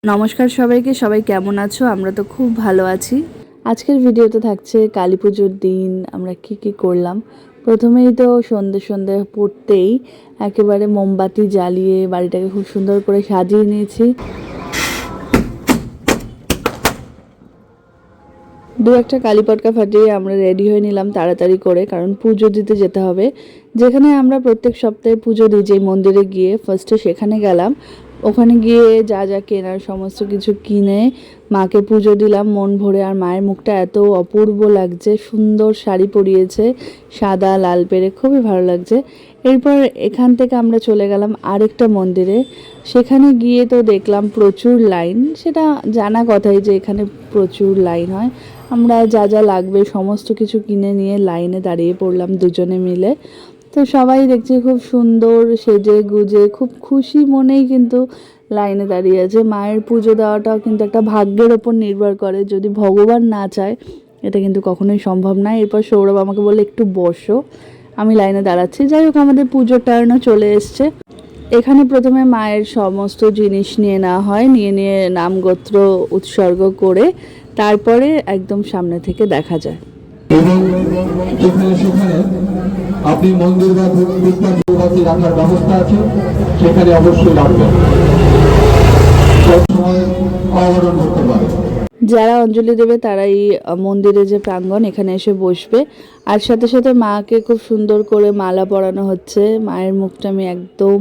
নমস্কার সবাইকে, সবাই কেমন আছো? আমরা তো খুব ভালো আছি। আজকের ভিডিওতে থাকছে কালী পুজোর দিন আমরা কি করলাম। প্রথমেই তো সন্ধে সন্ধে পড়তেই একেবারে মোমবাতি জ্বালিয়ে বাড়িটাকে খুব সুন্দর করে সাজিয়ে নিয়েছি। দু একটা কালী পটকা ফাটিয়ে আমরা রেডি হয়ে নিলাম তাড়াতাড়ি করে, কারণ পুজো দিতে যেতে হবে। যেখানে আমরা প্রত্যেক সপ্তাহে পুজো দিই, যে মন্দিরে গিয়ে ফার্স্টে সেখানে গেলাম। ওখানে গিয়ে যা যা কেনার সমস্ত কিছু কিনে মাকে পুজো দিলাম মন ভরে। আর মায়ের মুখটা এত অপূর্ব লাগছে, সুন্দর শাড়ি পরিয়েছে সাদা লাল পেরে, খুবই ভালো লাগছে। এরপর এখান থেকে আমরা চলে গেলাম আরেকটা মন্দিরে। সেখানে গিয়ে তো দেখলাম প্রচুর লাইন। সেটা জানা কথাই যে এখানে প্রচুর লাইন হয়। আমরা যা যা লাগবে সমস্ত কিছু কিনে নিয়ে লাইনে দাঁড়িয়ে পড়লাম দুজনে মিলে। তো সবাই দেখছি খুব সুন্দর সেজে গুজে, খুব খুশি মনেই কিন্তু লাইনে দাঁড়িয়ে আছে। মায়ের পুজো দেওয়াটাও কিন্তু একটা ভাগ্যের ওপর নির্ভর করে, যদি ভগবান না চায় এটা কিন্তু কখনোই সম্ভব নয়। এরপর সৌরভ আমাকে বলে একটু বসো, আমি লাইনে দাঁড়াচ্ছি। যাই হোক, আমাদের পুজোর টাইমও চলে এসছে। এখানে প্রথমে মায়ের সমস্ত জিনিস নিয়ে নেওয়া হয়, নিয়ে নাম গোত্র উৎসর্গ করে তারপরে একদম সামনে থেকে দেখা যায়। এবং যেখানে সেখানে আপনি মন্দির বা বিদ্যা রাখার ব্যবস্থা আছে, সেখানে অবশ্যই রাখবেন, সবসময় অবরণ করতে পারে। যারা অঞ্জলি দেবে তারাই মন্দিরে যে প্রাঙ্গণ এখানে এসে বসবে। আর সাথে সাথে মাকে খুব সুন্দর করে মালা পরানো হচ্ছে। মায়ের মুখটা আমি একদম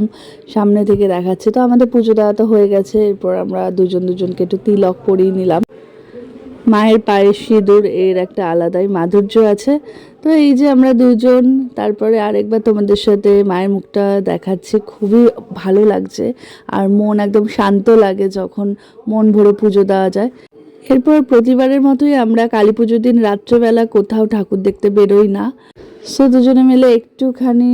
সামনে থেকে দেখাচ্ছি। তো আমাদের পুজো দেওয়া তো হয়ে গেছে। এরপর আমরা দুজনকে একটু তিলক পরিয়ে নিলাম। মায়ের পায়ের সিঁদুর এর একটা আলাদাই মাধুর্য আছে। তো এই যে আমরা দুজন, তারপরে আরেকবার তোমাদের সাথে মায়ের মুখটা দেখাচ্ছি, খুবই ভালো লাগছে। আর মন একদম শান্ত লাগে যখন মন ভরে পুজো দেওয়া যায়। এরপর প্রতিবারের মতোই আমরা কালী পুজোর দিন রাত্রেবেলা কোথাও ঠাকুর দেখতে বেরোই না। সো দুজনে মিলে একটুখানি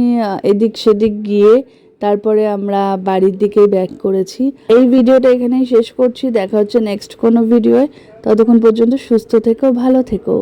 এদিক সেদিক গিয়ে তারপরে আমরা বাড়ির দিকেই ব্যাক করেছি। এই ভিডিওটা এখানেই শেষ করছি। দেখা হচ্ছে নেক্সট কোনো ভিডিওয়। ততক্ষণ পর্যন্ত সুস্থ থেকো, ভালো থেকো।